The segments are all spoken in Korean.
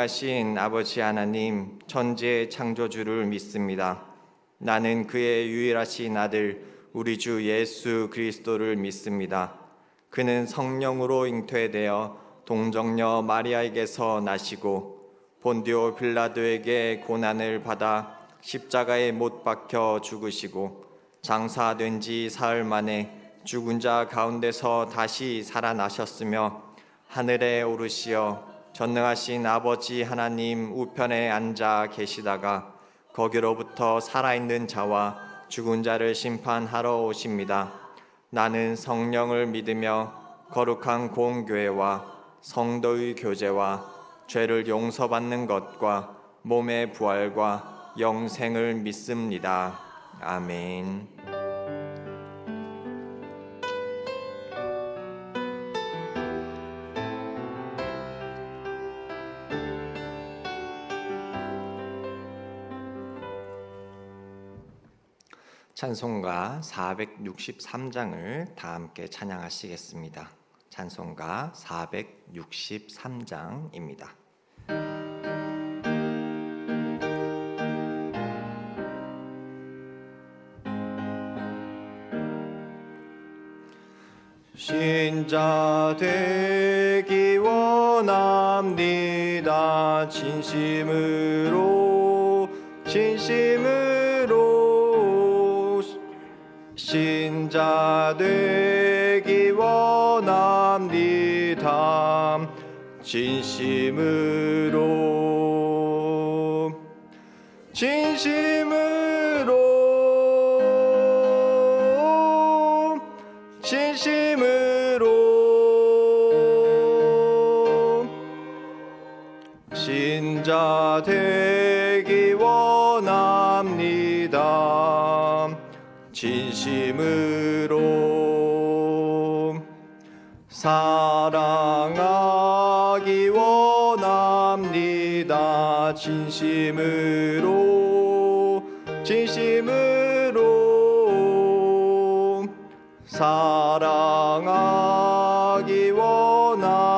하신 아버지 하나님, 천지의 창조주를 믿습니다. 나는 그의 유일하신 아들 우리 주 예수 그리스도를 믿습니다. 그는 성령으로 잉태되어 동정녀 마리아에게서 나시고 본디오 빌라도에게 고난을 받아 십자가에 못 박혀 죽으시고 장사된 지 사흘 만에 죽은 자 가운데서 다시 살아나셨으며 하늘에 오르시어 전능하신 아버지 하나님 우편에 앉아 계시다가 거기로부터 살아있는 자와 죽은 자를 심판하러 오십니다. 나는 성령을 믿으며 거룩한 공교회와 성도의 교제와 죄를 용서받는 것과 몸의 부활과 영생을 믿습니다. 아멘. 찬송가 463장을 다 함께 찬양하시겠습니다. 찬송가 463장입니다. 신자 되기 원합니다. 진심으로 신자 되기 원합니다. 진심으로 신자 되기 원합니다. 진심으로 사랑하기 원합니다. 진심으로 사랑하기 원합니다.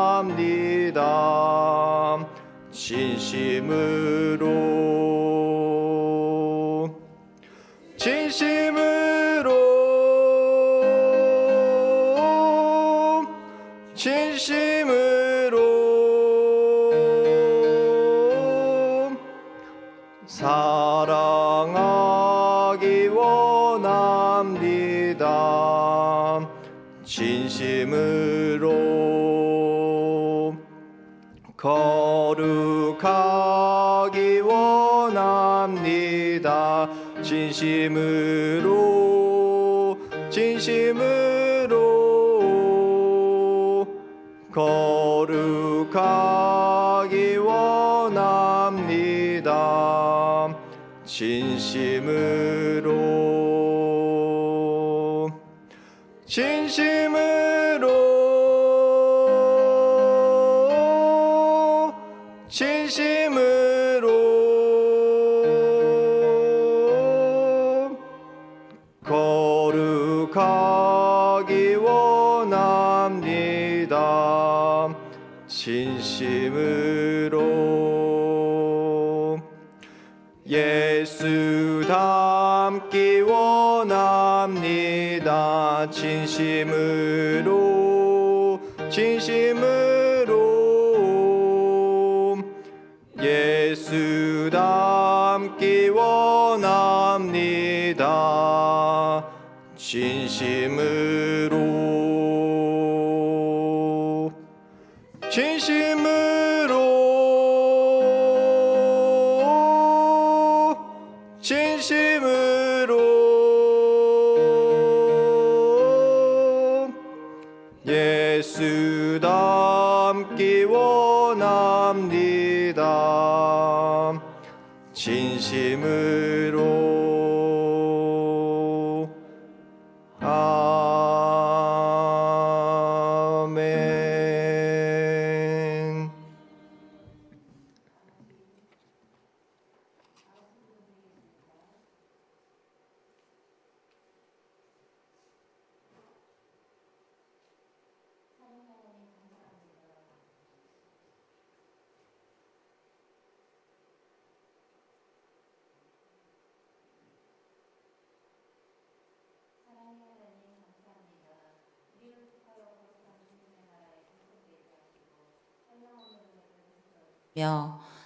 진심으로 사랑하기 원합니다. 진심으로 거룩하기 원합니다. 진심으로 거룩하기 원합니다. 진심으로 거룩하기 원합니다. 진심으로 예수 닮기 원합니다. 진심으로 예수 닮기 원합니다. 진심으로 예수 닮기 원합니다. 진심으로 아멘.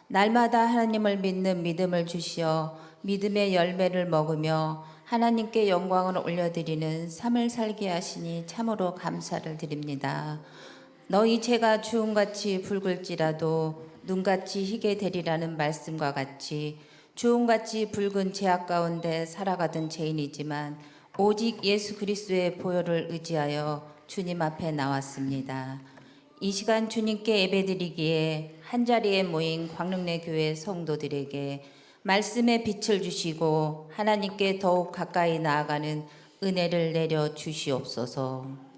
날마다 하나님을 믿는 믿음을 주시어 믿음의 열매를 먹으며 하나님께 영광을 올려드리는 삶을 살게 하시니 참으로 감사를 드립니다. 너희 죄가 주홍같이 붉을지라도 눈같이 희게 되리라는 말씀과 같이 주홍같이 붉은 죄악 가운데 살아가던 죄인이지만 오직 예수 그리스도의 보혈을 의지하여 주님 앞에 나왔습니다. 이 시간 주님께 예배드리기에 한자리에 모인 광릉내 교회 성도들에게 말씀의 빛을 주시고 하나님께 더욱 가까이 나아가는 은혜를 내려 주시옵소서.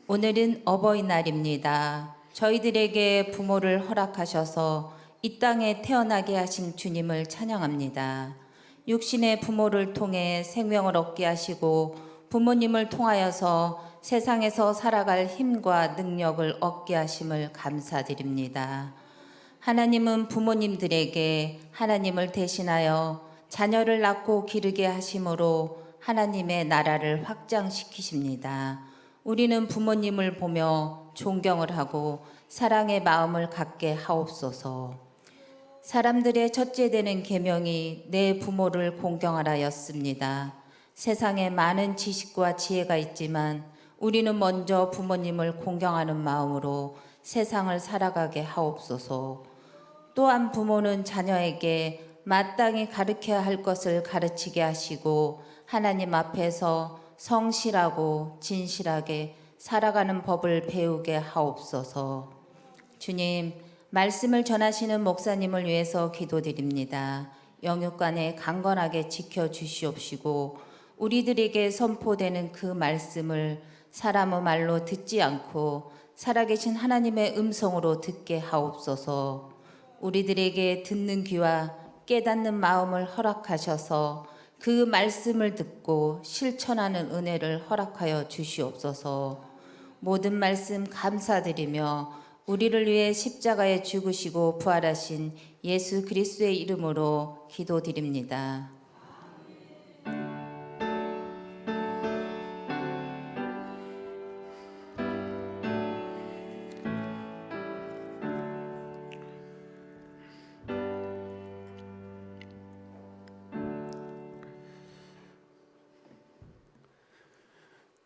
오늘은 어버이날입니다. 저희들에게 부모를 허락하셔서 이 땅에 태어나게 하신 주님을 찬양합니다. 육신의 부모를 통해 생명을 얻게 하시고 부모님을 통하여서 세상에서 살아갈 힘과 능력을 얻게 하심을 감사드립니다. 하나님은 부모님들에게 하나님을 대신하여 자녀를 낳고 기르게 하심으로 하나님의 나라를 확장시키십니다. 우리는 부모님을 보며 존경을 하고 사랑의 마음을 갖게 하옵소서. 사람들의 첫째 되는 계명이 내 부모를 공경하라였습니다. 세상에 많은 지식과 지혜가 있지만 우리는 먼저 부모님을 공경하는 마음으로 세상을 살아가게 하옵소서. 또한 부모는 자녀에게 마땅히 가르쳐야 할 것을 가르치게 하시고 하나님 앞에서 성실하고 진실하게 살아가는 법을 배우게 하옵소서. 주님, 말씀을 전하시는 목사님을 위해서 기도드립니다. 영육간에 강건하게 지켜주시옵시고 우리들에게 선포되는 그 말씀을 사람의 말로 듣지 않고 살아계신 하나님의 음성으로 듣게 하옵소서. 우리들에게 듣는 귀와 깨닫는 마음을 허락하셔서 그 말씀을 듣고 실천하는 은혜를 허락하여 주시옵소서. 모든 말씀 감사드리며 우리를 위해 십자가에 죽으시고 부활하신 예수 그리스도의 이름으로 기도드립니다.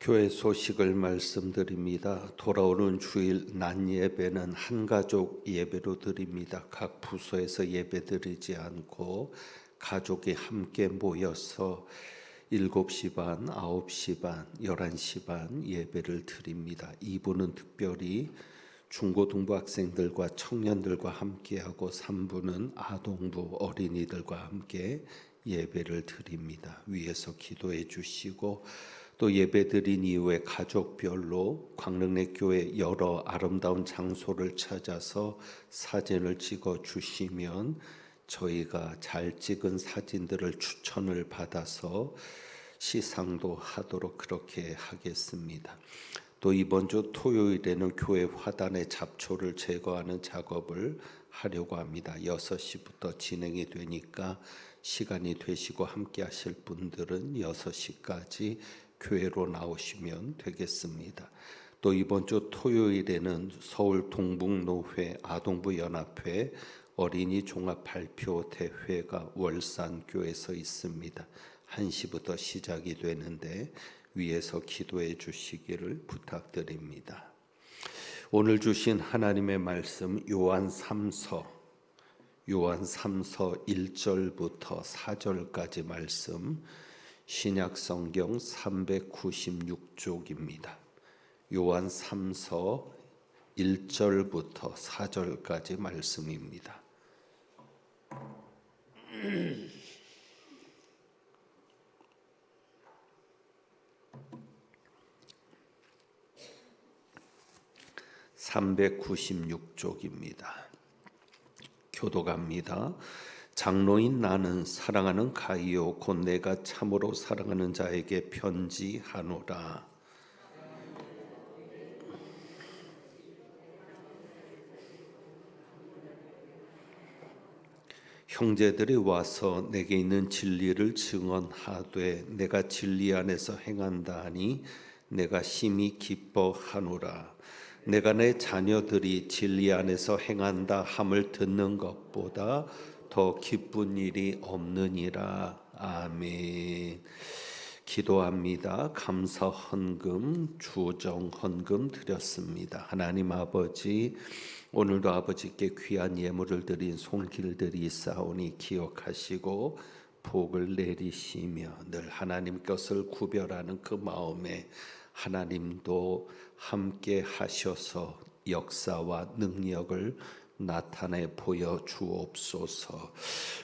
교회 소식을 말씀드립니다. 돌아오는 주일 낮 예배는 한가족 예배로 드립니다. 각 부서에서 예배 드리지 않고 가족이 함께 모여서 7시 반, 9시 반, 11시 반 예배를 드립니다. 2부는 특별히 중고등부 학생들과 청년들과 함께하고 3부는 아동부 어린이들과 함께 예배를 드립니다. 위에서 기도해 주시고 또 예배드린 이후에 가족별로 광릉내 교회 여러 아름다운 장소를 찾아서 사진을 찍어 주시면 저희가 잘 찍은 사진들을 추천을 받아서 시상도 하도록 그렇게 하겠습니다. 또 이번 주 토요일에는 교회 화단의 잡초를 제거하는 작업을 하려고 합니다. 6시부터 진행이 되니까 시간이 되시고 함께 하실 분들은 6시까지 교회로 나오시면 되겠습니다. 또 이번 주 토요일에는 서울 동북노회 아동부 연합회 어린이 종합 발표 대회가 월산교에서 있습니다. 1시부터 시작이 되는데 위에서 기도해 주시기를 부탁드립니다. 오늘 주신 하나님의 말씀 요한 3서 1절부터 4절까지 말씀 신약 성경 396쪽입니다. 요한 3서 1절부터 4절까지 말씀입니다. (396쪽입니다) 교독합니다. 장로인 나는 사랑하는 가이오 곧 내가 참으로 사랑하는 자에게 편지하노라. 형제들이 와서 내게 있는 진리를 증언하되 내가 진리 안에서 행한다 하니 내가 심히 기뻐하노라. 내가 내 자녀들이 진리 안에서 행한다 함을 듣는 것보다 더 기쁜 일이 없느니라. 아멘. 기도합니다. 감사 헌금, 주정 헌금 드렸습니다. 하나님 아버지, 오늘도 아버지께 귀한 예물을 드린 손길들이 있사오니 기억하시고 복을 내리시며 늘 하나님 것을 구별하는 그 마음에 하나님도 함께 하셔서 역사와 능력을 나타내 보여 주옵소서.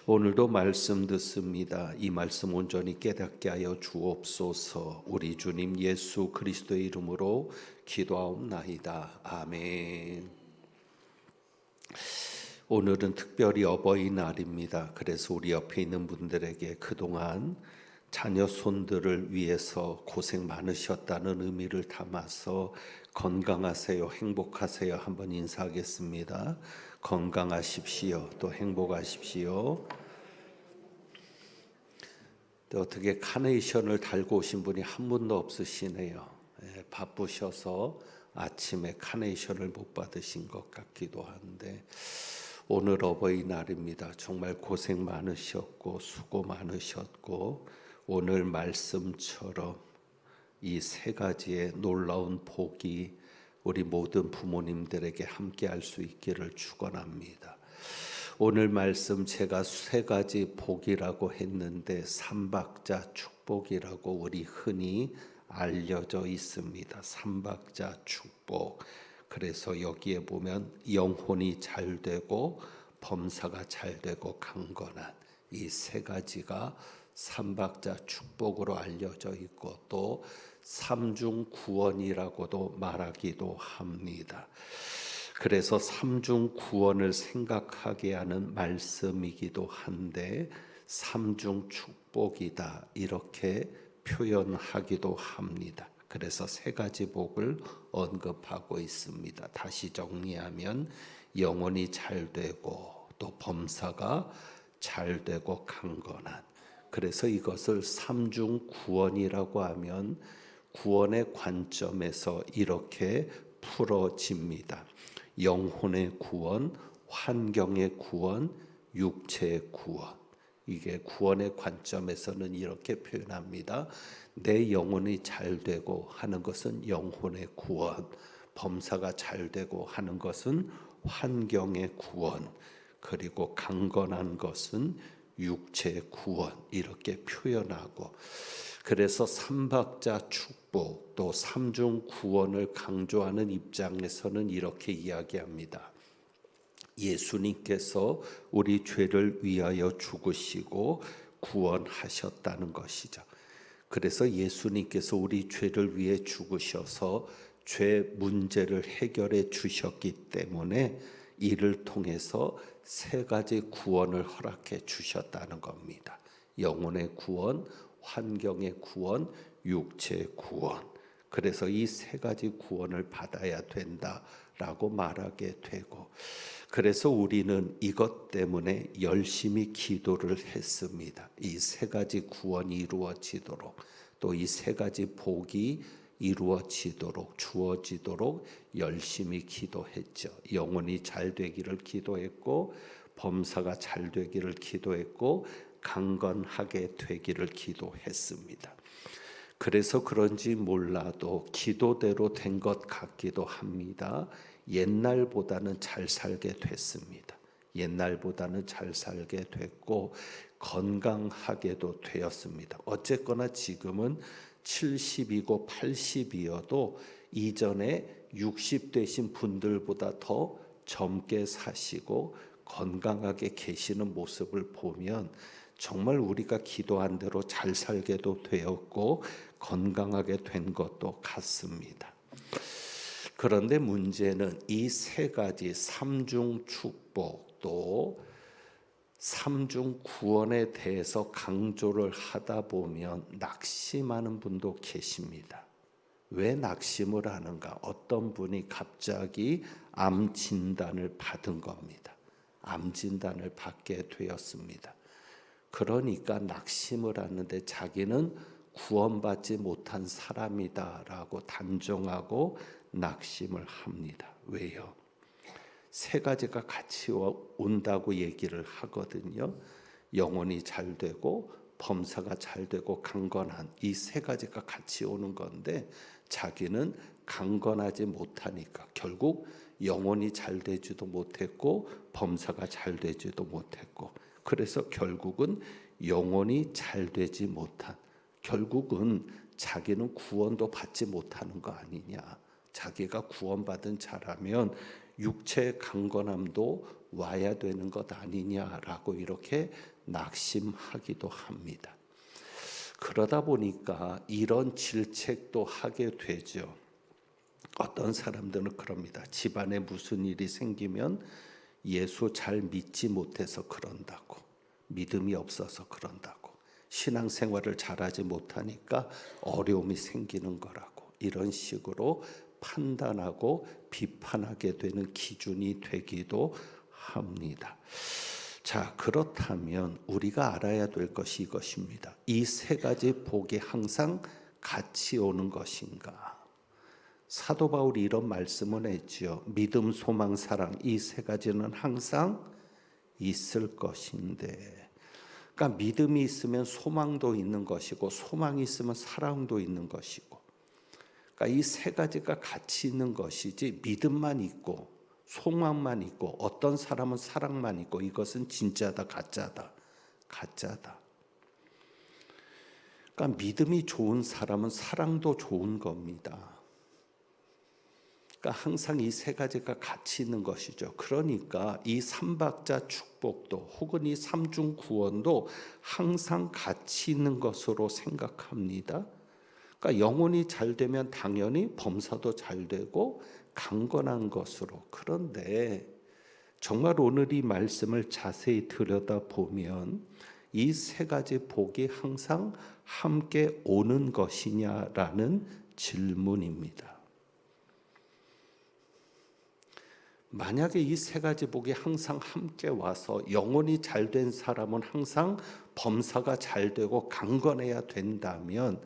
오늘도 말씀 듣습니다. 이 말씀 온전히 깨닫게 하여 주옵소서. 우리 주님 예수 그리스도의 이름으로 기도하옵나이다. 아멘. 오늘은 특별히 어버이날입니다. 그래서 우리 옆에 있는 분들에게 그동안 자녀 손들을 위해서 고생 많으셨다는 의미를 담아서 건강하세요, 행복하세요 한번 인사하겠습니다. 건강하십시오, 또 행복하십시오. 또 어떻게 카네이션을 달고 오신 분이 한 분도 없으시네요. 바쁘셔서 아침에 카네이션을 못 받으신 것 같기도 한데, 오늘 어버이날입니다. 정말 고생 많으셨고 수고 많으셨고, 오늘 말씀처럼 이 세 가지의 놀라운 복이 우리 모든 부모님들에게 함께 할 수 있기를 축원합니다. 오늘 말씀 제가 세 가지 복이라고 했는데 삼박자 축복이라고 우리 흔히 알려져 있습니다. 삼박자 축복. 그래서 여기에 보면 영혼이 잘 되고 범사가 잘 되고 강건한 이 세 가지가 삼박자 축복으로 알려져 있고, 또 삼중 구원이라고도 말하기도 합니다. 그래서 삼중 구원을 생각하게 하는 말씀이기도 한데 삼중 축복이다 이렇게 표현하기도 합니다. 그래서 세 가지 복을 언급하고 있습니다. 다시 정리하면 영혼이 잘 되고 또 범사가 잘 되고 강건한, 그래서 이것을 삼중 구원이라고 하면 구원의 관점에서 이렇게 풀어집니다. 영혼의 구원, 환경의 구원, 육체의 구원. 이게 구원의 관점에서는 이렇게 표현합니다. 내 영혼이 잘 되고 하는 것은 영혼의 구원, 범사가 잘 되고 하는 것은 환경의 구원, 그리고 강건한 것은 육체의 구원, 이렇게 표현하고, 그래서 삼박자 축복 또 삼중 구원을 강조하는 입장에서는 이렇게 이야기합니다. 예수님께서 우리 죄를 위하여 죽으시고 구원하셨다는 것이죠. 그래서 예수님께서 우리 죄를 위해 죽으셔서 죄 문제를 해결해 주셨기 때문에 이를 통해서 세 가지 구원을 허락해 주셨다는 겁니다. 영혼의 구원, 환경의 구원, 육체의 구원. 그래서 이 세 가지 구원을 받아야 된다라고 말하게 되고, 그래서 우리는 이것 때문에 열심히 기도를 했습니다. 이 세 가지 구원이 이루어지도록, 또 이 세 가지 복이 이루어지도록, 주어지도록 열심히 기도했죠. 영혼이 잘 되기를 기도했고, 범사가 잘 되기를 기도했고, 강건하게 되기를 기도했습니다. 그래서 그런지 몰라도 기도대로 된 것 같기도 합니다. 옛날보다는 잘 살게 됐습니다. 옛날보다는 잘 살게 됐고 건강하게도 되었습니다. 어쨌거나 지금은 70이고 80이어도 이전에 60 되신 분들보다 더 젊게 사시고 건강하게 계시는 모습을 보면 정말 우리가 기도한 대로 잘 살게도 되었고 건강하게 된 것도 같습니다. 그런데 문제는 이 세 가지 삼중 축복 또 삼중 구원에 대해서 강조를 하다 보면 낙심하는 분도 계십니다. 왜 낙심을 하는가? 어떤 분이 갑자기 암 진단을 받은 겁니다. 암 진단을 받게 되었습니다. 그러니까 낙심을 하는데 자기는 구원받지 못한 사람이다라고 단정하고 낙심을 합니다. 왜요? 세 가지가 같이 온다고 얘기를 하거든요. 영혼이 잘 되고 범사가 잘 되고 강건한, 이 세 가지가 같이 오는 건데 자기는 강건하지 못하니까 결국 영혼이 잘 되지도 못했고 범사가 잘 되지도 못했고, 그래서 결국은 영혼이 잘 되지 못한, 결국은 자기는 구원도 받지 못하는 거 아니냐. 자기가 구원받은 자라면 육체의 강건함도 와야 되는 것 아니냐라고 이렇게 낙심하기도 합니다. 그러다 보니까 이런 질책도 하게 되죠. 어떤 사람들은 그럽니다. 집안에 무슨 일이 생기면 예수 잘 믿지 못해서 그런다고, 믿음이 없어서 그런다고, 신앙생활을 잘하지 못하니까 어려움이 생기는 거라고, 이런 식으로 판단하고 비판하게 되는 기준이 되기도 합니다. 자, 그렇다면 우리가 알아야 될 것이 이것입니다. 이 세 가지 복이 항상 같이 오는 것인가? 사도 바울이 이런 말씀을 했지요. 믿음, 소망, 사랑, 이 세 가지는 항상 있을 것인데, 그러니까 믿음이 있으면 소망도 있는 것이고, 소망이 있으면 사랑도 있는 것이고, 그러니까 이 세 가지가 같이 있는 것이지, 믿음만 있고 소망만 있고 어떤 사람은 사랑만 있고, 이것은 진짜다 가짜다? 가짜다. 그러니까 믿음이 좋은 사람은 사랑도 좋은 겁니다. 그러니까 항상 이 세 가지가 같이 있는 것이죠. 그러니까 이 삼박자 축복도 혹은 이 삼중 구원도 항상 같이 있는 것으로 생각합니다. 그러니까 영혼이 잘 되면 당연히 범사도 잘 되고 강건한 것으로. 그런데 정말 오늘 이 말씀을 자세히 들여다보면 이 세 가지 복이 항상 함께 오는 것이냐라는 질문입니다. 만약에 이 세 가지 복이 항상 함께 와서 영혼이 잘 된 사람은 항상 범사가 잘 되고 강건해야 된다면,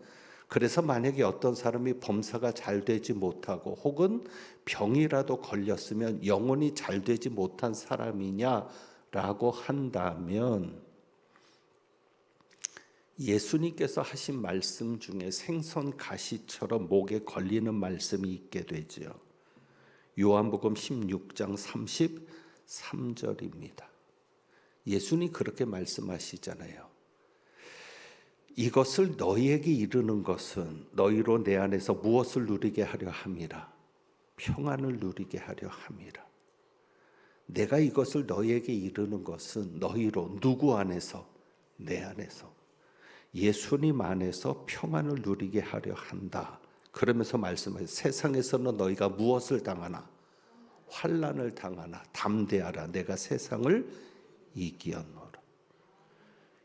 그래서 만약에 어떤 사람이 범사가 잘 되지 못하고 혹은 병이라도 걸렸으면 영혼이 잘 되지 못한 사람이냐라고 한다면, 예수님께서 하신 말씀 중에 생선 가시처럼 목에 걸리는 말씀이 있게 되죠. 요한복음 16장 33절입니다. 예수님 그렇게 말씀하시잖아요. 이것을 너희에게 이르는 것은 너희로 내 안에서 무엇을 누리게 하려 함이라? 평안을 누리게 하려 함이라. 내가 이것을 너희에게 이르는 것은 너희로, 누구 안에서? 내 안에서, 예수님 안에서 평안을 누리게 하려 한다. 그러면서 말씀하세요. 세상에서는 너희가 무엇을 당하나? 환난을 당하나 담대하라. 내가 세상을 이기었노라.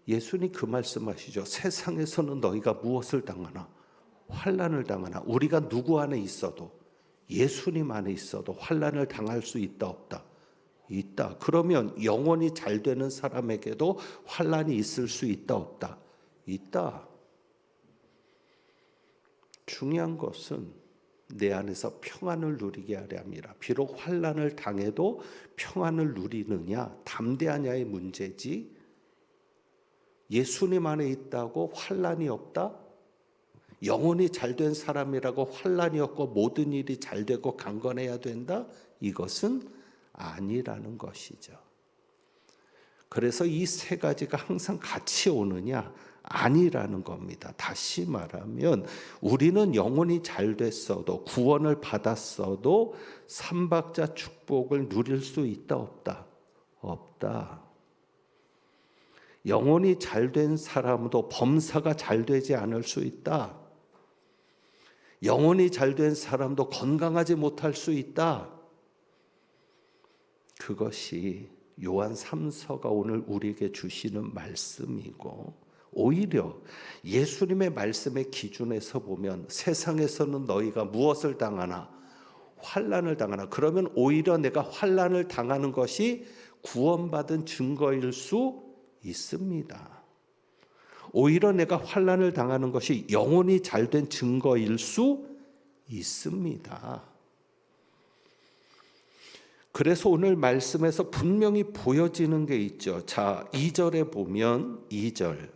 예수님 그 말씀하시죠. 세상에서는 너희가 무엇을 당하나? 환난을 당하나. 우리가 누구 안에 있어도, 예수님 안에 있어도 환난을 당할 수 있다 없다? 있다. 그러면 영혼이 잘 되는 사람에게도 환난이 있을 수 있다 없다? 있다. 중요한 것은 내 안에서 평안을 누리게 하려 함이라. 비록 환난을 당해도 평안을 누리느냐 담대하냐의 문제지, 예수님 안에 있다고 환난이 없다? 영혼이 잘된 사람이라고 환난이 없고 모든 일이 잘 되고 강건해야 된다? 이것은 아니라는 것이죠. 그래서 이 세 가지가 항상 같이 오느냐? 아니라는 겁니다. 다시 말하면 우리는 영혼이 잘 됐어도, 구원을 받았어도 삼박자 축복을 누릴 수 있다 없다? 없다. 영혼이 잘 된 사람도 범사가 잘 되지 않을 수 있다. 영혼이 잘 된 사람도 건강하지 못할 수 있다. 그것이 요한 3서가 오늘 우리에게 주시는 말씀이고, 오히려 예수님의 말씀의 기준에서 보면 세상에서는 너희가 무엇을 당하나? 환난을 당하나. 그러면 오히려 내가 환난을 당하는 것이 구원받은 증거일 수 있습니다. 오히려 내가 환난을 당하는 것이 영혼이 잘된 증거일 수 있습니다. 그래서 오늘 말씀에서 분명히 보여지는 게 있죠. 자, 2절에 보면 2절.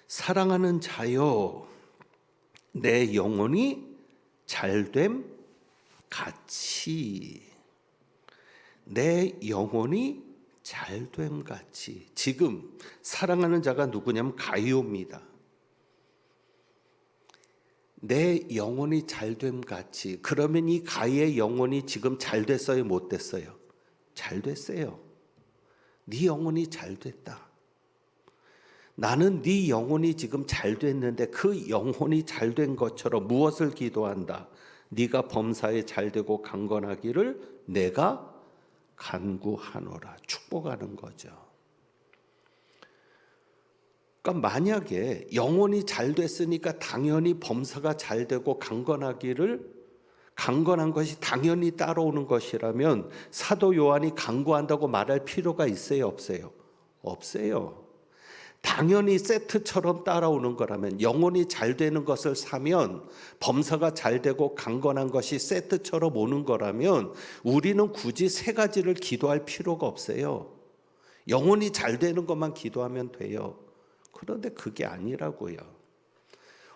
사랑하는 자여 내 영혼이 잘됨 같이, 내 영혼이 잘됨 같이. 지금 사랑하는 자가 누구냐면 가이오입니다. 내 영혼이 잘됨 같이. 그러면 이 가이의 영혼이 지금 잘 됐어요, 못 됐어요? 잘 됐어요. 네 영혼이 잘 됐다. 나는 네 영혼이 지금 잘 됐는데 그 영혼이 잘 된 것처럼 무엇을 기도한다? 네가 범사에 잘 되고 강건하기를 내가 간구하노라. 축복하는 거죠. 그러니까 만약에 영혼이 잘 됐으니까 당연히 범사가 잘 되고 강건한 것이 당연히 따라오는 것이라면 사도 요한이 간구한다고 말할 필요가 있어요, 없어요? 없어요. 당연히 세트처럼 따라오는 거라면, 영혼이 잘 되는 것을 사면 범사가 잘 되고 강건한 것이 세트처럼 오는 거라면 우리는 굳이 세 가지를 기도할 필요가 없어요. 영혼이 잘 되는 것만 기도하면 돼요. 그런데 그게 아니라고요.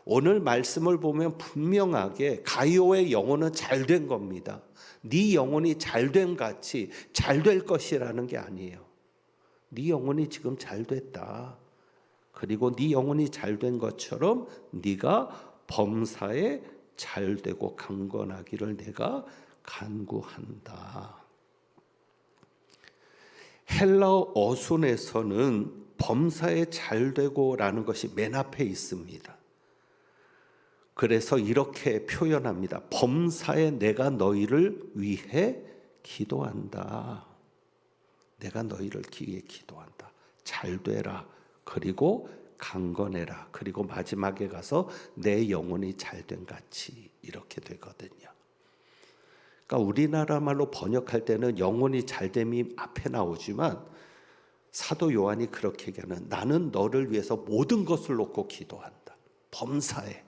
오늘 말씀을 보면 분명하게 가이오의 영혼은 잘 된 겁니다. 네 영혼이 잘 된 같이 잘 될 것이라는 게 아니에요. 네 영혼이 지금 잘 됐다. 그리고 네 영혼이 잘 된 것처럼 네가 범사에 잘 되고 강건하기를 내가 간구한다. 헬라어 어순에서는 범사에 잘 되고라는 것이 맨 앞에 있습니다. 그래서 이렇게 표현합니다. 범사에 내가 너희를 위해 기도한다. 내가 너희를 위해 기도한다. 잘 되라. 그리고 강건해라. 그리고 마지막에 가서 내 영혼이 잘된 같이, 이렇게 되거든요. 그러니까 우리나라 말로 번역할 때는 영혼이 잘됨이 앞에 나오지만 사도 요한이 그렇게 얘기하는, 나는 너를 위해서 모든 것을 놓고 기도한다. 범사에.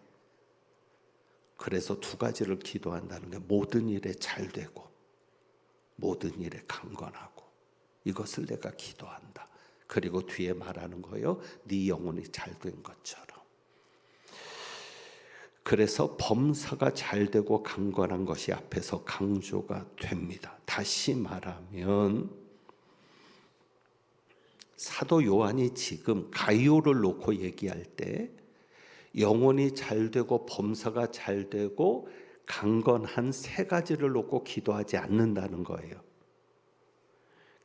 그래서 두 가지를 기도한다는 게 모든 일에 잘되고 모든 일에 강건하고, 이것을 내가 기도한다. 그리고 뒤에 말하는 거예요. 네 영혼이 잘된 것처럼. 그래서 범사가 잘되고 강건한 것이 앞에서 강조가 됩니다. 다시 말하면 사도 요한이 지금 가이오를 놓고 얘기할 때 영혼이 잘되고 범사가 잘되고 강건한 세 가지를 놓고 기도하지 않는다는 거예요.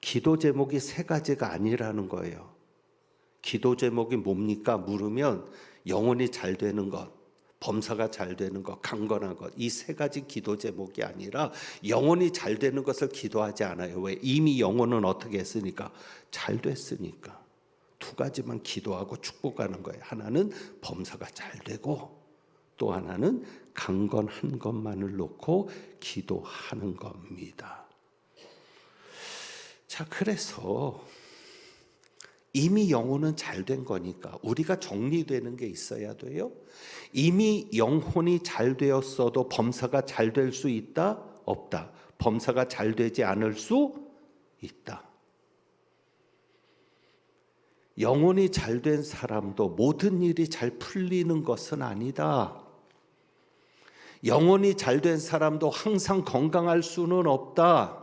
기도 제목이 세 가지가 아니라는 거예요. 기도 제목이 뭡니까? 물으면 영혼이 잘 되는 것, 범사가 잘 되는 것, 강건한 것, 이 세 가지 기도 제목이 아니라 영혼이 잘 되는 것을 기도하지 않아요. 왜? 이미 영혼은 어떻게 했으니까? 잘 됐으니까. 두 가지만 기도하고 축복하는 거예요. 하나는 범사가 잘 되고 또 하나는 강건한 것만을 놓고 기도하는 겁니다. 자, 그래서 이미 영혼은 잘 된 거니까 우리가 정리되는 게 있어야 돼요. 이미 영혼이 잘 되었어도 범사가 잘 될 수 있다? 없다. 범사가 잘 되지 않을 수 있다. 영혼이 잘 된 사람도 모든 일이 잘 풀리는 것은 아니다. 영혼이 잘 된 사람도 항상 건강할 수는 없다.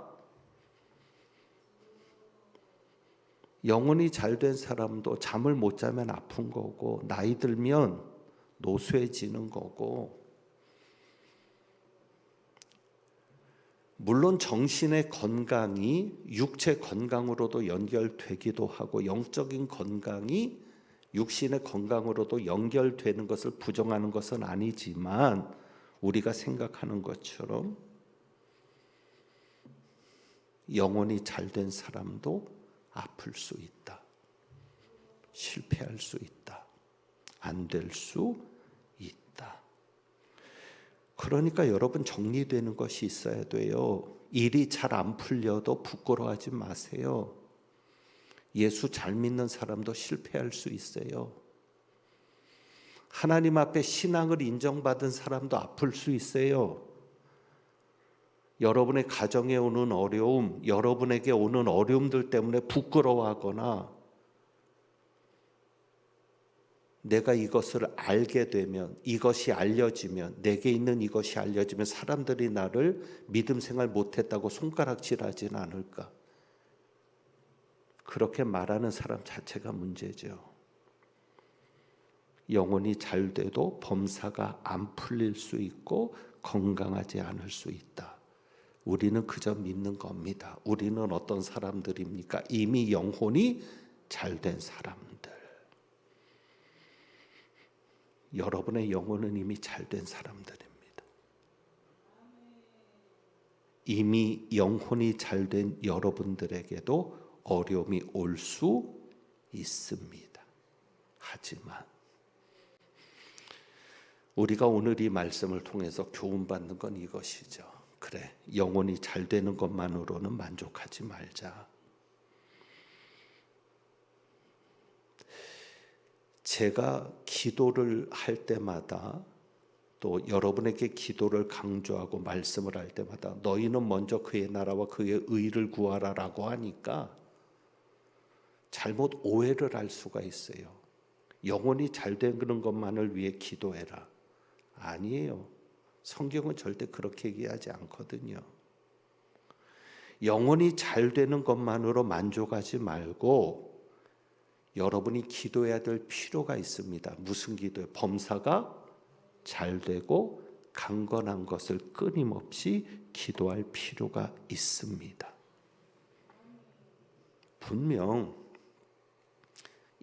영혼이 잘 된 사람도 잠을 못 자면 아픈 거고, 나이 들면 노쇠해지는 거고, 물론 정신의 건강이 육체 건강으로도 연결되기도 하고 영적인 건강이 육신의 건강으로도 연결되는 것을 부정하는 것은 아니지만, 우리가 생각하는 것처럼 영혼이 잘 된 사람도 아플 수 있다. 실패할 수 있다. 안 될 수 있다. 그러니까 여러분, 정리되는 것이 있어야 돼요. 일이 잘 안 풀려도 부끄러워하지 마세요. 예수 잘 믿는 사람도 실패할 수 있어요. 하나님 앞에 신앙을 인정받은 사람도 아플 수 있어요. 여러분의 가정에 오는 어려움, 여러분에게 오는 어려움들 때문에 부끄러워하거나 내가 이것을 알게 되면, 이것이 알려지면, 내게 있는 이것이 알려지면 사람들이 나를 믿음 생활 못했다고 손가락질하지는 않을까. 그렇게 말하는 사람 자체가 문제죠. 영혼이 잘 돼도 범사가 안 풀릴 수 있고 건강하지 않을 수 있다. 우리는 그저 믿는 겁니다. 우리는 어떤 사람들입니까? 이미 영혼이 잘 된 사람들. 여러분의 영혼은 이미 잘 된 사람들입니다. 이미 영혼이 잘 된 여러분들에게도 어려움이 올 수 있습니다. 하지만 우리가 오늘 이 말씀을 통해서 교훈받는 건 이것이죠. 그래, 영혼이 잘 되는 것만으로는 만족하지 말자. 제가 기도를 할 때마다 또 여러분에게 기도를 강조하고 말씀을 할 때마다 너희는 먼저 그의 나라와 그의 의를 구하라라고 하니까 잘못 오해를 할 수가 있어요. 영혼이 잘 되는 것만을 위해 기도해라. 아니에요. 성경은 절대 그렇게 얘기하지 않거든요. 영혼이 잘 되는 것만으로 만족하지 말고 여러분이 기도해야 될 필요가 있습니다. 무슨 기도예요? 범사가 잘 되고 강건한 것을 끊임없이 기도할 필요가 있습니다. 분명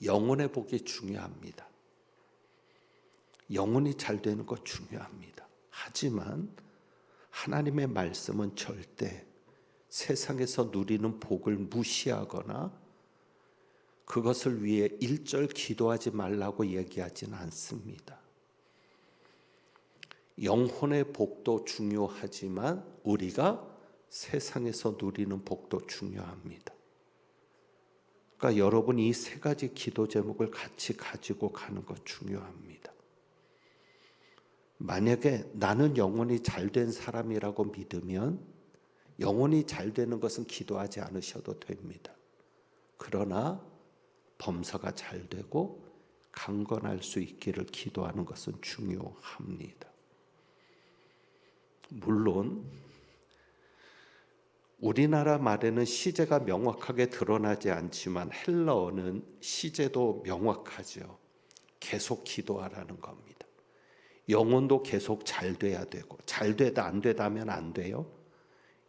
영혼의 복이 중요합니다. 영혼이 잘 되는 것 중요합니다. 하지만 하나님의 말씀은 절대 세상에서 누리는 복을 무시하거나 그것을 위해 일절 기도하지 말라고 얘기하지는 않습니다. 영혼의 복도 중요하지만 우리가 세상에서 누리는 복도 중요합니다. 그러니까 여러분이 이 세 가지 기도 제목을 같이 가지고 가는 것 중요합니다. 만약에 나는 영혼이 잘 된 사람이라고 믿으면 영혼이 잘 되는 것은 기도하지 않으셔도 됩니다. 그러나 범사가 잘 되고 강건할 수 있기를 기도하는 것은 중요합니다. 물론 우리나라 말에는 시제가 명확하게 드러나지 않지만 헬라어는 시제도 명확하죠. 계속 기도하라는 겁니다. 영혼도 계속 잘 돼야 되고 잘 되다 안 되다 하면 안 돼요.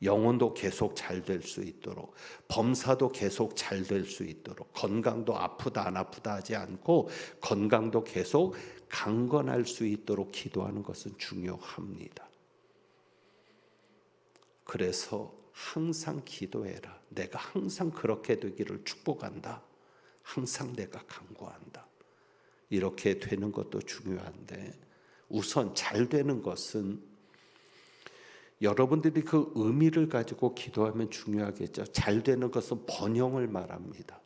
영혼도 계속 잘 될 수 있도록 범사도 계속 잘 될 수 있도록 건강도 아프다 안 아프다 하지 않고 건강도 계속 강건할 수 있도록 기도하는 것은 중요합니다. 그래서 항상 기도해라. 내가 항상 그렇게 되기를 축복한다. 항상 내가 간구한다. 이렇게 되는 것도 중요한데 우선 잘 되는 것은 여러분들이 그 의미를 가지고 기도하면 중요하겠죠. 잘 되는 것은 번영을 말합니다.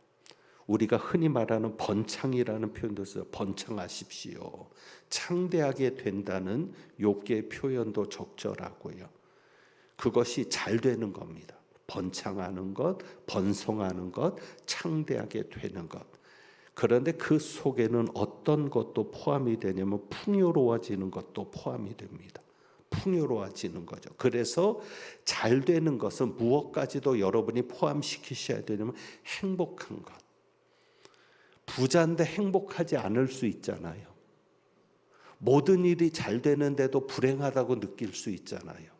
우리가 흔히 말하는 번창이라는 표현도 써요. 번창하십시오. 창대하게 된다는 욥기의 표현도 적절하고요. 그것이 잘 되는 겁니다. 번창하는 것, 번성하는 것, 창대하게 되는 것. 그런데 그 속에는 어떤 것도 포함이 되냐면 풍요로워지는 것도 포함이 됩니다. 풍요로워지는 거죠. 그래서 잘 되는 것은 무엇까지도 여러분이 포함시키셔야 되냐면 행복한 것. 부자인데 행복하지 않을 수 있잖아요. 모든 일이 잘 되는데도 불행하다고 느낄 수 있잖아요.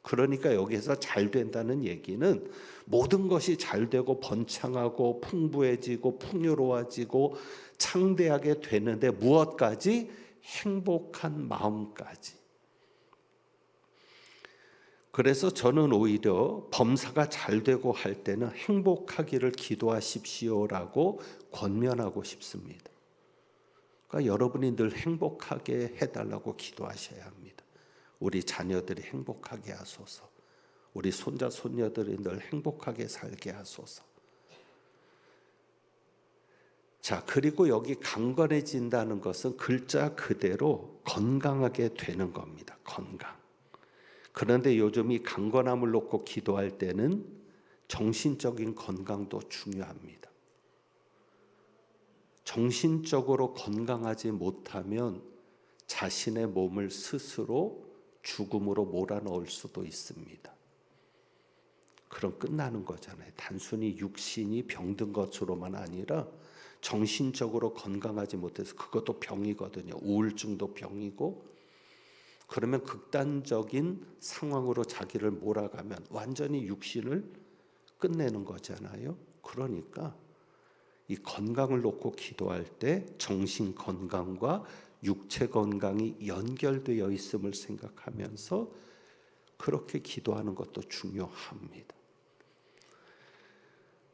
그러니까 여기서 잘 된다는 얘기는 모든 것이 잘 되고 번창하고 풍부해지고 풍요로워지고 창대하게 되는데 무엇까지? 행복한 마음까지. 그래서 저는 오히려 범사가 잘 되고 할 때는 행복하기를 기도하십시오라고 권면하고 싶습니다. 그러니까 여러분이 늘 행복하게 해달라고 기도하셔야 합니다. 우리 자녀들이 행복하게 하소서. 우리 손자 손녀들이 늘 행복하게 살게 하소서. 자, 그리고 여기 강건해진다는 것은 글자 그대로 건강하게 되는 겁니다. 건강. 그런데 요즘 이 강건함을 놓고 기도할 때는 정신적인 건강도 중요합니다. 정신적으로 건강하지 못하면 자신의 몸을 스스로 죽음으로 몰아넣을 수도 있습니다. 그럼 끝나는 거잖아요. 단순히 육신이 병든 것으로만 아니라 정신적으로 건강하지 못해서 그것도 병이거든요. 우울증도 병이고, 그러면 극단적인 상황으로 자기를 몰아가면 완전히 육신을 끝내는 거잖아요. 그러니까 이 건강을 놓고 기도할 때 정신 건강과 육체 건강이 연결되어 있음을 생각하면서 그렇게 기도하는 것도 중요합니다.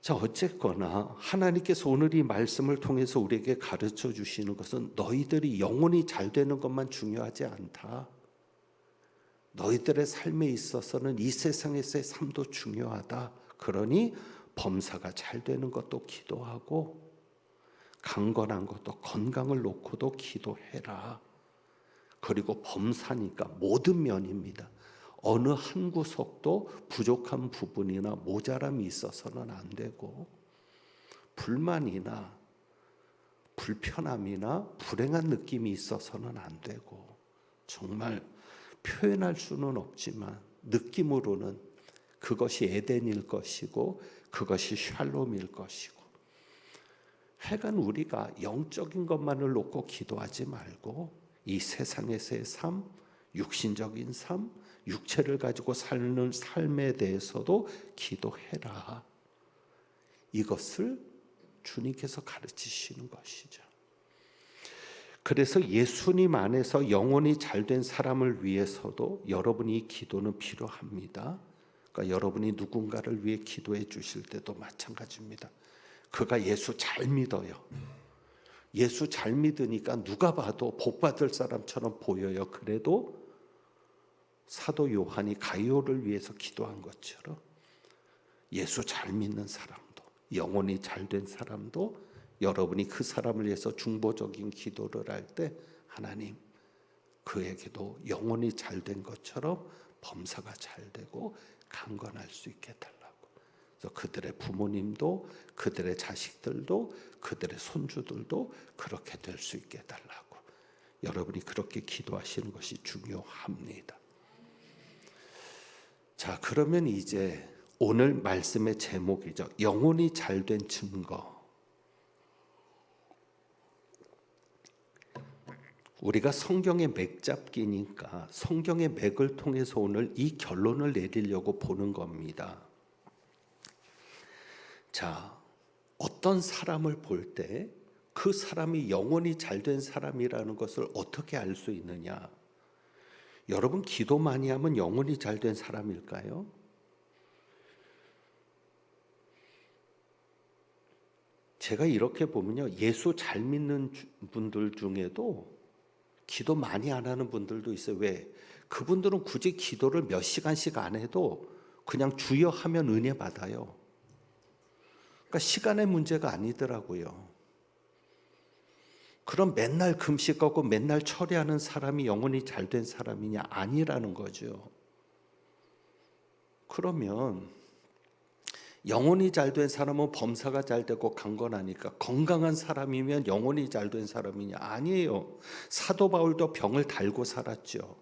자, 어쨌거나 하나님께서 오늘 이 말씀을 통해서 우리에게 가르쳐 주시는 것은 너희들이 영혼이 잘 되는 것만 중요하지 않다. 너희들의 삶에 있어서는 이 세상에서의 삶도 중요하다. 그러니 범사가 잘 되는 것도 기도하고 강건한 것도 건강을 놓고도 기도해라. 그리고 범사니까 모든 면입니다. 어느 한 구석도 부족한 부분이나 모자람이 있어서는 안 되고, 불만이나 불편함이나 불행한 느낌이 있어서는 안 되고, 정말 표현할 수는 없지만 느낌으로는 그것이 에덴일 것이고 그것이 샬롬일 것이고, 하여간 우리가 영적인 것만을 놓고 기도하지 말고 이 세상에서의 삶, 육신적인 삶, 육체를 가지고 사는 삶에 대해서도 기도해라. 이것을 주님께서 가르치시는 것이죠. 그래서 예수님 안에서 영혼이 잘된 사람을 위해서도 여러분이 이 기도는 필요합니다. 그러니까 여러분이 누군가를 위해 기도해 주실 때도 마찬가지입니다. 그가 예수 잘 믿어요. 예수 잘 믿으니까 누가 봐도 복 받을 사람처럼 보여요. 그래도 사도 요한이 가이오를 위해서 기도한 것처럼 예수 잘 믿는 사람도, 영혼이 잘된 사람도 여러분이 그 사람을 위해서 중보적인 기도를 할 때 하나님, 그에게도 영혼이 잘된 것처럼 범사가 잘 되고 강건할 수 있게 해달라고. 그래서 그들의 부모님도, 그들의 자식들도, 그들의 손주들도 그렇게 될 수 있게 해달라고. 여러분이 그렇게 기도하시는 것이 중요합니다. 자, 그러면 이제 오늘 말씀의 제목이죠. 영혼이 잘된 증거. 우리가 성경의 맥잡기니까 성경의 맥을 통해서 오늘 이 결론을 내리려고 보는 겁니다. 자, 어떤 사람을 볼 때 그 사람이 영혼이 잘된 사람이라는 것을 어떻게 알 수 있느냐? 여러분, 기도 많이 하면 영혼이 잘된 사람일까요? 제가 이렇게 보면요, 예수 잘 믿는 분들 중에도 기도 많이 안 하는 분들도 있어요. 왜? 그분들은 굳이 기도를 몇 시간씩 안 해도 그냥 주여 하면 은혜 받아요. 그러니까 시간의 문제가 아니더라고요. 그럼 맨날 금식하고 맨날 철회하는 사람이 영혼이 잘된 사람이냐? 아니라는 거죠. 그러면 영혼이 잘된 사람은 범사가 잘 되고 강건하니까 건강한 사람이면 영혼이 잘된 사람이냐? 아니에요. 사도 바울도 병을 달고 살았죠.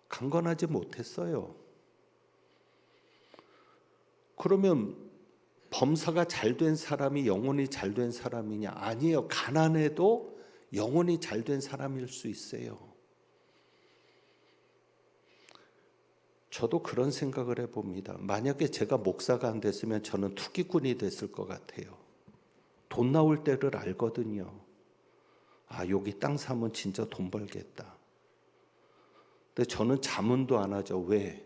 강건하지 못했어요. 그러면 범사가 잘된 사람이 영혼이 잘된 사람이냐? 아니에요. 가난해도 영혼이 잘된 사람일 수 있어요. 저도 그런 생각을 해봅니다. 만약에 제가 목사가 안 됐으면 저는 투기꾼이 됐을 것 같아요. 돈 나올 때를 알거든요. 아, 여기 땅 사면 진짜 돈 벌겠다. 근데 저는 자문도 안 하죠. 왜?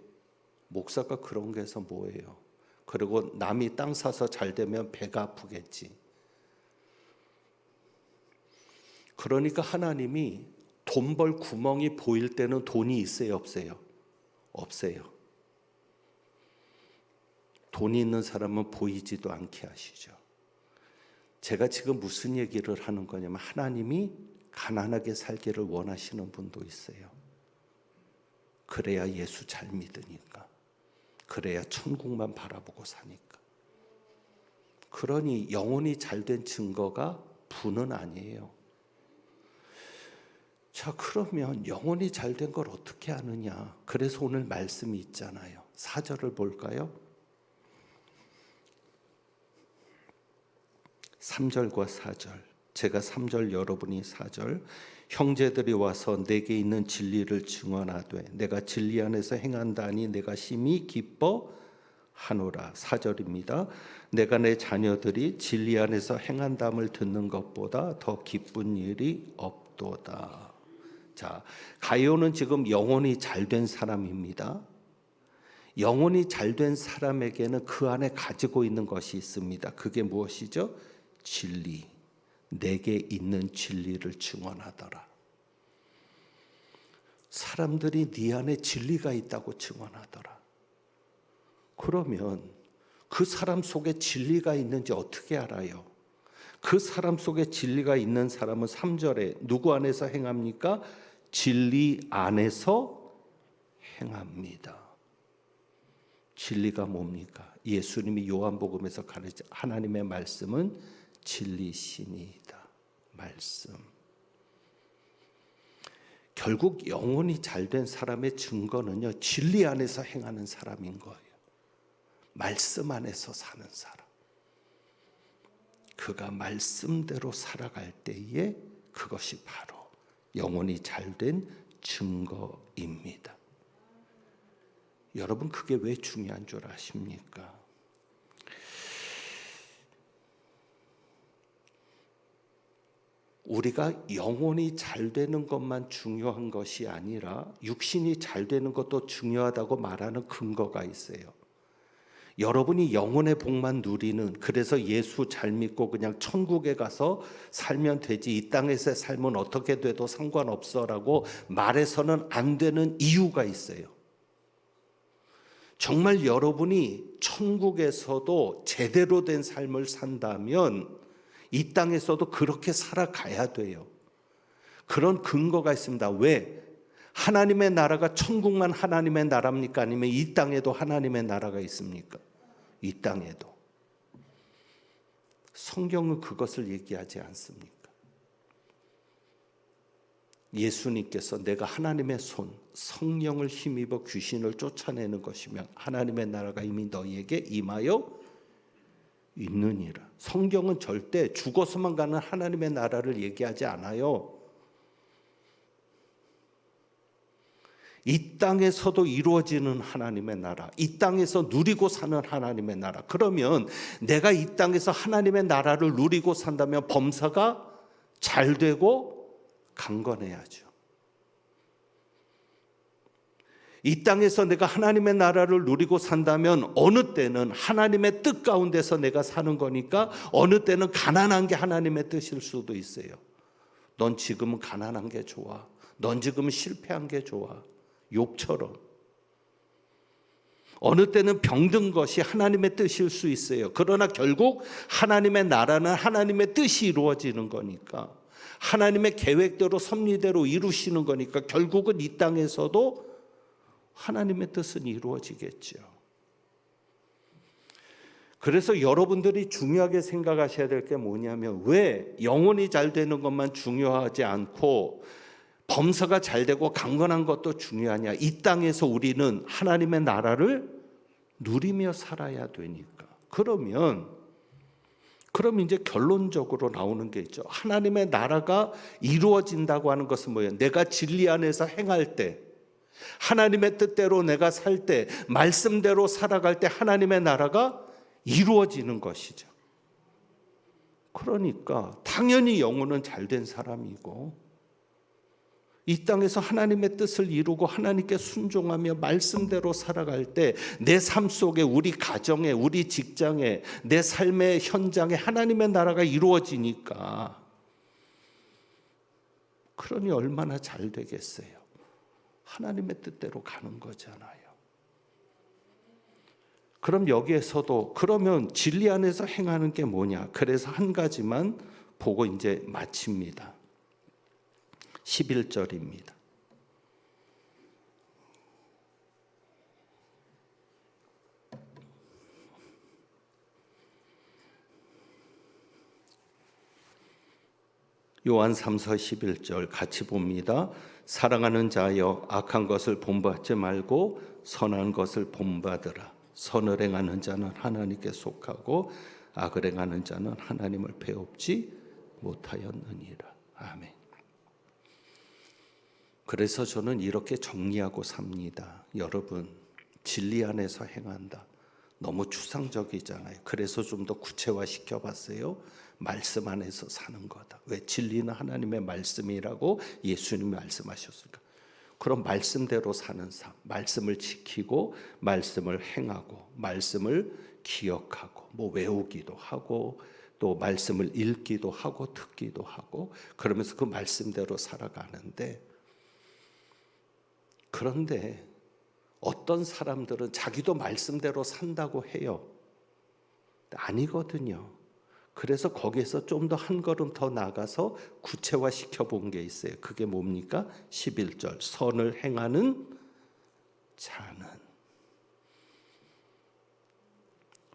목사가 그런 게 해서 뭐예요? 그리고 남이 땅 사서 잘 되면 배가 아프겠지. 그러니까 하나님이 돈 벌 구멍이 보일 때는 돈이 있어요, 없어요? 없어요. 돈이 있는 사람은 보이지도 않게 하시죠. 제가 지금 무슨 얘기를 하는 거냐면 하나님이 가난하게 살기를 원하시는 분도 있어요. 그래야 예수 잘 믿으니까. 그래야 천국만 바라보고 사니까. 그러니 영혼이 잘된 증거가 부는 아니에요. 자, 그러면 영혼이 잘된 걸 어떻게 아느냐? 그래서 오늘 말씀이 있잖아요. 4절을 볼까요? 3절과 4절. 제가 3절, 여러분이 4절. 형제들이 와서 내게 있는 진리를 증언하되 내가 진리 안에서 행한다니 내가 심히 기뻐하노라. 4절입니다. 내가 내 자녀들이 진리 안에서 행한담을 듣는 것보다 더 기쁜 일이 없도다. 자, 가룟은 지금 영혼이 잘된 사람입니다. 영혼이 잘된 사람에게는 그 안에 가지고 있는 것이 있습니다. 그게 무엇이죠? 진리. 내게 있는 진리를 증언하더라. 사람들이 네 안에 진리가 있다고 증언하더라. 그러면 그 사람 속에 진리가 있는지 어떻게 알아요? 그 사람 속에 진리가 있는 사람은 3절에 누구 안에서 행합니까? 진리 안에서 행합니다. 진리가 뭡니까? 예수님이 요한복음에서 가르쳐 하나님의 말씀은 진리시니이다. 말씀. 결국 영혼이 잘된 사람의 증거는요, 진리 안에서 행하는 사람인 거예요. 말씀 안에서 사는 사람. 그가 말씀대로 살아갈 때에 그것이 바로 영혼이 잘된 증거입니다. 여러분, 그게 왜 중요한 줄 아십니까? 우리가 영혼이 잘 되는 것만 중요한 것이 아니라 육신이 잘 되는 것도 중요하다고 말하는 근거가 있어요. 여러분이 영혼의 복만 누리는, 그래서 예수 잘 믿고 그냥 천국에 가서 살면 되지, 이 땅에서의 삶은 어떻게 돼도 상관없어라고 말해서는 안 되는 이유가 있어요. 정말 여러분이 천국에서도 제대로 된 삶을 산다면 이 땅에서도 그렇게 살아가야 돼요. 그런 근거가 있습니다. 왜? 하나님의 나라가 천국만 하나님의 나라입니까? 아니면 이 땅에도 하나님의 나라가 있습니까? 이 땅에도. 성경은 그것을 얘기하지 않습니까? 예수님께서 내가 하나님의 손, 성령을 힘입어 귀신을 쫓아내는 것이면 하나님의 나라가 이미 너희에게 임하여 있느니라. 성경은 절대 죽어서만 가는 하나님의 나라를 얘기하지 않아요. 이 땅에서도 이루어지는 하나님의 나라, 이 땅에서 누리고 사는 하나님의 나라. 그러면 내가 이 땅에서 하나님의 나라를 누리고 산다면 범사가 잘 되고 강건해야죠. 이 땅에서 내가 하나님의 나라를 누리고 산다면 어느 때는 하나님의 뜻 가운데서 내가 사는 거니까 어느 때는 가난한 게 하나님의 뜻일 수도 있어요. 넌 지금은 가난한 게 좋아. 넌 지금은 실패한 게 좋아. 욥처럼. 어느 때는 병든 것이 하나님의 뜻일 수 있어요. 그러나 결국 하나님의 나라는 하나님의 뜻이 이루어지는 거니까, 하나님의 계획대로 섭리대로 이루시는 거니까 결국은 이 땅에서도 하나님의 뜻은 이루어지겠죠. 그래서 여러분들이 중요하게 생각하셔야 될 게 뭐냐면, 왜 영혼이 잘 되는 것만 중요하지 않고 범사가 잘 되고 강건한 것도 중요하냐? 이 땅에서 우리는 하나님의 나라를 누리며 살아야 되니까. 그럼 이제 결론적으로 나오는 게 있죠. 하나님의 나라가 이루어진다고 하는 것은 뭐예요? 내가 진리 안에서 행할 때, 하나님의 뜻대로 내가 살 때, 말씀대로 살아갈 때 하나님의 나라가 이루어지는 것이죠. 그러니까 당연히 영혼은 잘된 사람이고, 이 땅에서 하나님의 뜻을 이루고 하나님께 순종하며 말씀대로 살아갈 때 내 삶 속에, 우리 가정에, 우리 직장에, 내 삶의 현장에 하나님의 나라가 이루어지니까, 그러니 얼마나 잘 되겠어요. 하나님의 뜻대로 가는 거잖아요. 그럼 여기에서도 그러면 진리 안에서 행하는 게 뭐냐? 그래서 한 가지만 보고 이제 마칩니다. 11절입니다. 요한 3서 11절 같이 봅니다. 사랑하는 자여 악한 것을 본받지 말고 선한 것을 본받으라. 선을 행하는 자는 하나님께 속하고 악을 행하는 자는 하나님을 배웁지 못하였느니라. 아멘. 그래서 저는 이렇게 정리하고 삽니다. 여러분, 진리 안에서 행한다. 너무 추상적이잖아요. 그래서 좀 더 구체화 시켜봤어요. 말씀 안에서 사는 거다. 왜? 진리는 하나님의 말씀이라고 예수님이 말씀하셨을까? 그럼 말씀대로 사는 삶, 말씀을 지키고 말씀을 행하고 말씀을 기억하고 뭐 외우기도 하고 또 말씀을 읽기도 하고 듣기도 하고 그러면서 그 말씀대로 살아가는데, 그런데 어떤 사람들은 자기도 말씀대로 산다고 해요. 아니거든요. 그래서 거기에서 좀 더 한 걸음 더 나가서 구체화 시켜본 게 있어요. 그게 뭡니까? 11절 선을 행하는 자는,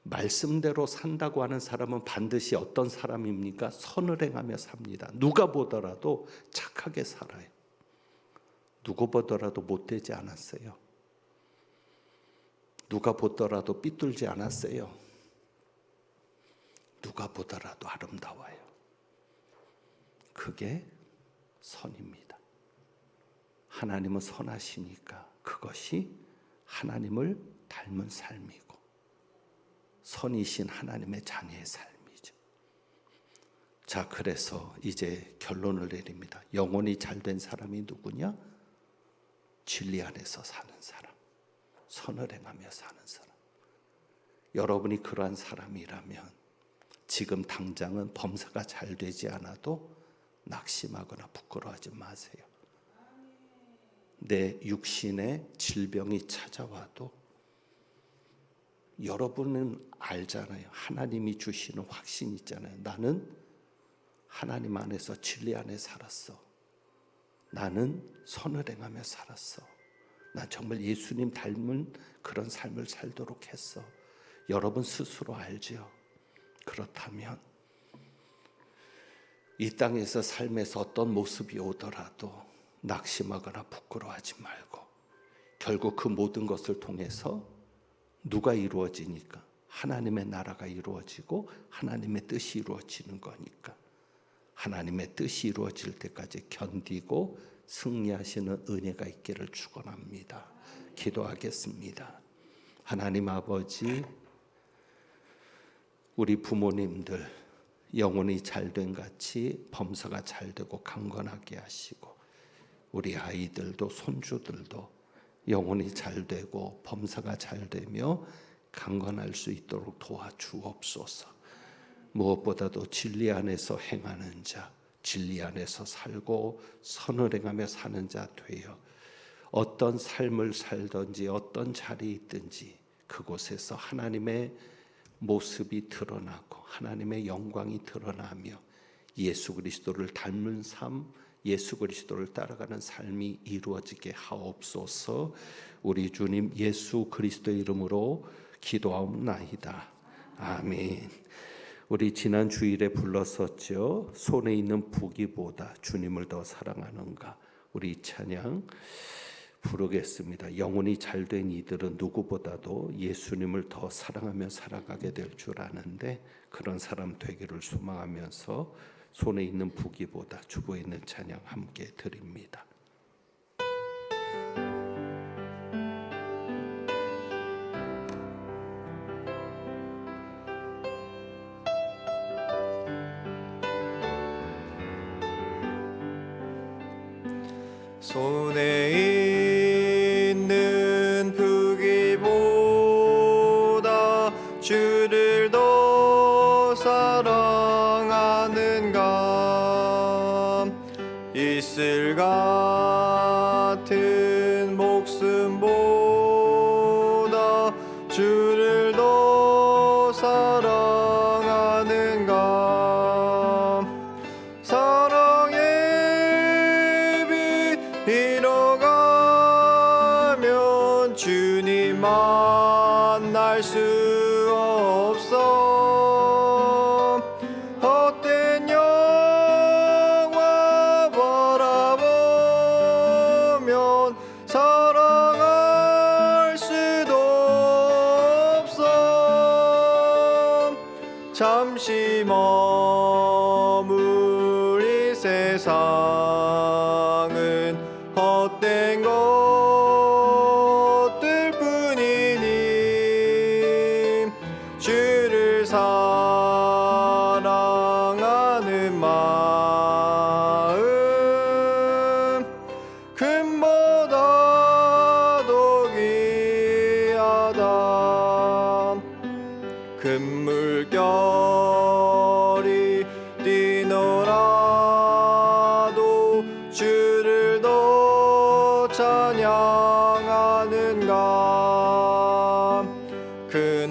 말씀대로 산다고 하는 사람은 반드시 어떤 사람입니까? 선을 행하며 삽니다. 누가 보더라도 착하게 살아요. 누가 보더라도 못되지 않았어요. 누가 보더라도 삐뚤지 않았어요. 누가 보더라도 아름다워요. 그게 선입니다. 하나님은 선하시니까 그것이 하나님을 닮은 삶이고 선이신 하나님의 자녀의 삶이죠. 자, 그래서 이제 결론을 내립니다. 영혼이 잘된 사람이 누구냐? 진리 안에서 사는 사람, 선을 행하며 사는 사람. 여러분이 그러한 사람이라면 지금 당장은 범사가 잘 되지 않아도 낙심하거나 부끄러워하지 마세요. 내 육신에 질병이 찾아와도 여러분은 알잖아요. 하나님이 주시는 확신이 있잖아요. 나는 하나님 안에서 진리 안에 살았어. 나는 선을 행하며 살았어. 난 정말 예수님 닮은 그런 삶을 살도록 했어. 여러분 스스로 알죠. 그렇다면 이 땅에서 삶에서 어떤 모습이 오더라도 낙심하거나 부끄러워하지 말고, 결국 그 모든 것을 통해서 누가 이루어지니까? 하나님의 나라가 이루어지고 하나님의 뜻이 이루어지는 거니까 하나님의 뜻이 이루어질 때까지 견디고 승리하시는 은혜가 있기를 축원합니다. 기도하겠습니다. 하나님 아버지, 우리 부모님들 영혼이 잘된 같이 범사가 잘되고 강건하게 하시고, 우리 아이들도 손주들도 영혼이 잘되고 범사가 잘되며 강건할 수 있도록 도와주옵소서. 무엇보다도 진리 안에서 행하는 자, 진리 안에서 살고 선을 행하며 사는 자 되어 어떤 삶을 살든지 어떤 자리에 있든지 그곳에서 하나님의 모습이 드러나고 하나님의 영광이 드러나며 예수 그리스도를 닮은 삶, 예수 그리스도를 따라가는 삶이 이루어지게 하옵소서. 우리 주님 예수 그리스도의 이름으로 기도하옵나이다. 아멘. 우리 지난 주일에 불렀었죠. 손에 있는 부귀보다 주님을 더 사랑하는가. 우리 찬양 부르겠습니다. 영혼이 잘된 이들은 누구보다도 예수님을 더 사랑하며 살아가게 될 줄 아는데, 그런 사람 되기를 소망하면서 손에 있는 부귀보다 주보에 있는 찬양 함께 드립니다. 손에 있는 부귀보다 주를 더 사랑하는가. 이슬 같은 목숨보다 주를 더 사랑하는가 사랑의 빛 잃어가면 주님 만날 수 없어 헛된 영화 바라보면 사랑할 수도 없어 잠시 머물 이 세상은 헛된 것들 뿐이니 주를 사랑하는 마음 금보다도 귀하다 금물결이 뛰노라도 주를 더 찬양하는가 그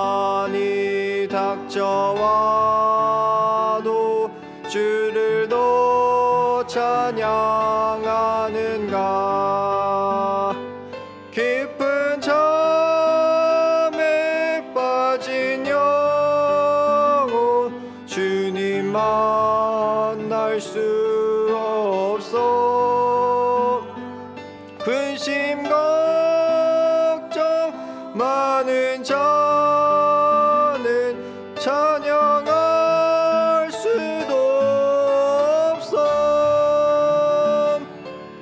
환난이 닥쳐와도 주를 더 찬양하는가 깊은 잠에 빠진 영혼 주님 만날 수 없어 근심 걱정 많은 자는 찬양할 수도 없어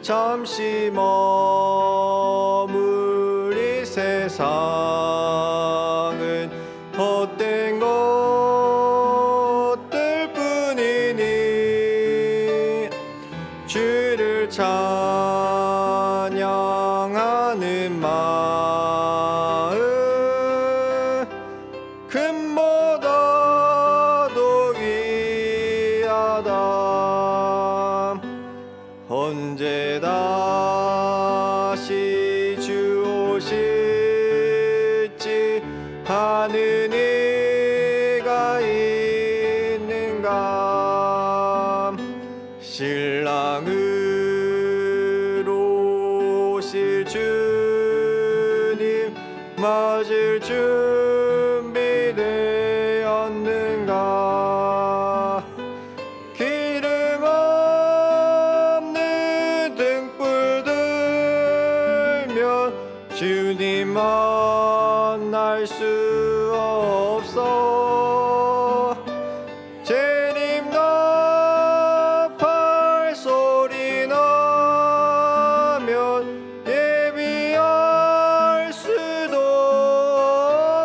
잠시 머물 이 세상은 헛된 것들 뿐이니 주를 찬양하는 마음 금보다도 귀하다 언제 다시 주 오실지 하는 이가 있는가 신랑으로 오실 주님 맞을 준비되었는가 기름 없는 등불 들면 주님 만날 수 없어 재림 나팔 소리 나면 예비할 수도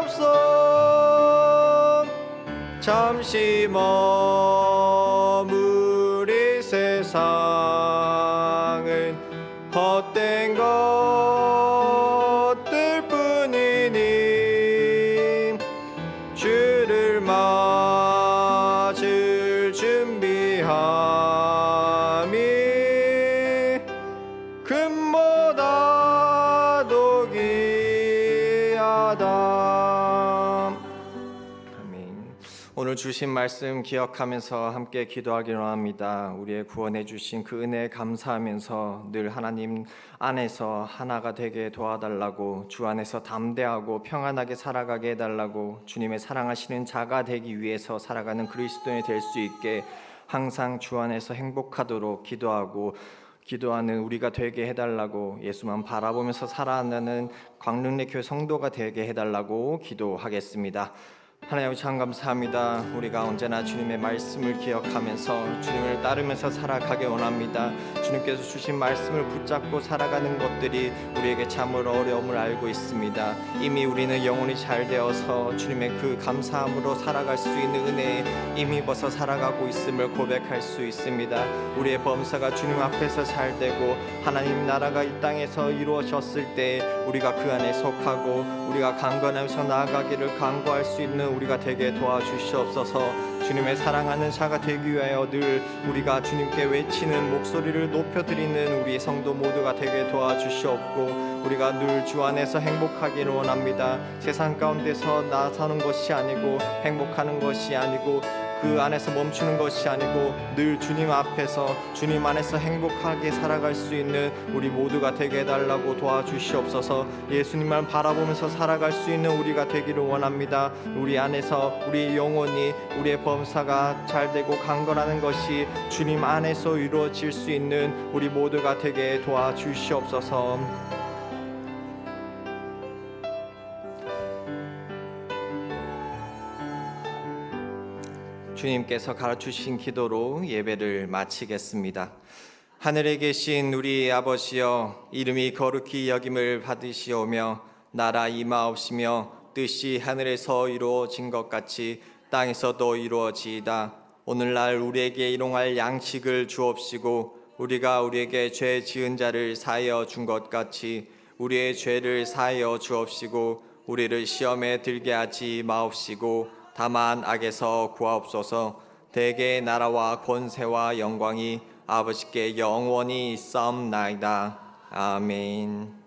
없어 잠시 머물 이 세상은 헛된 것들 뿐이니 주를 맞을 준비함이 금보다도 귀하다 아멘. 오늘 주신 말씀 기억하면서 함께 기도하기로 합니다. 우리의 구원해 주신 그 은혜에 감사하면서 늘 하나님 안에서 하나가 되게 도와달라고 주 안에서 담대하고 평안하게 살아가게 해달라고 주님의 사랑하시는 자가 되기 위해서 살아가는 그리스도인이 될 수 있게 항상 주 안에서 행복하도록 기도하는 우리가 되게 해달라고 예수만 바라보면서 살아가는 광릉리 교회 성도가 되게 해달라고 기도하겠습니다. 하나님 참 감사합니다. 우리가 언제나 주님의 말씀을 기억하면서 주님을 따르면서 살아가게 원합니다. 주님께서 주신 말씀을 붙잡고 살아가는 것들이 우리에게 참으로 어려움을 알고 있습니다. 이미 우리는 영혼이 잘 되어서 주님의 그 감사함으로 살아갈 수 있는 은혜에 힘입어서 살아가고 있음을 고백할 수 있습니다. 우리의 범사가 주님 앞에서 잘 되고 하나님 나라가 이 땅에서 이루어졌을 때 우리가 그 안에 속하고 우리가 강건하면서 나아가기를 간구할 수 있는 우리가 되게 도와주시옵소서. 주님의 사랑하는 자가 되기 위하여 늘 우리가 주님께 외치는 목소리를 높여드리는 우리 성도 모두가 되게 도와주시옵고 우리가 늘 주 안에서 행복하기를 원합니다. 세상 가운데서 나 사는 것이 아니고 행복하는 것이 아니고 그 안에서 멈추는 것이 아니고 늘 주님 앞에서 주님 안에서 행복하게 살아갈 수 있는 우리 모두가 되게 해달라고 도와주시옵소서. 예수님만 바라보면서 살아갈 수 있는 우리가 되기를 원합니다. 우리 안에서 우리 영혼이 우리의 범사가 잘되고 강건하는 것이 주님 안에서 이루어질 수 있는 우리 모두가 되게 도와주시옵소서. 주님께서 가르치신 기도로 예배를 마치겠습니다. 하늘에 계신 우리 아버지여, 이름이 거룩히 여김을 받으시오며 나라 임하옵시며 뜻이 하늘에서 이루어진 것 같이 땅에서도 이루어지이다. 오늘날 우리에게 일용할 양식을 주옵시고 우리가 우리에게 죄 지은 자를 사하여 준 것 같이 우리의 죄를 사하여 주옵시고 우리를 시험에 들게 하지 마옵시고 다만 악에서 구하옵소서. 대개의 나라와 권세와 영광이 아버지께 영원히 있사옵나이다. 아멘.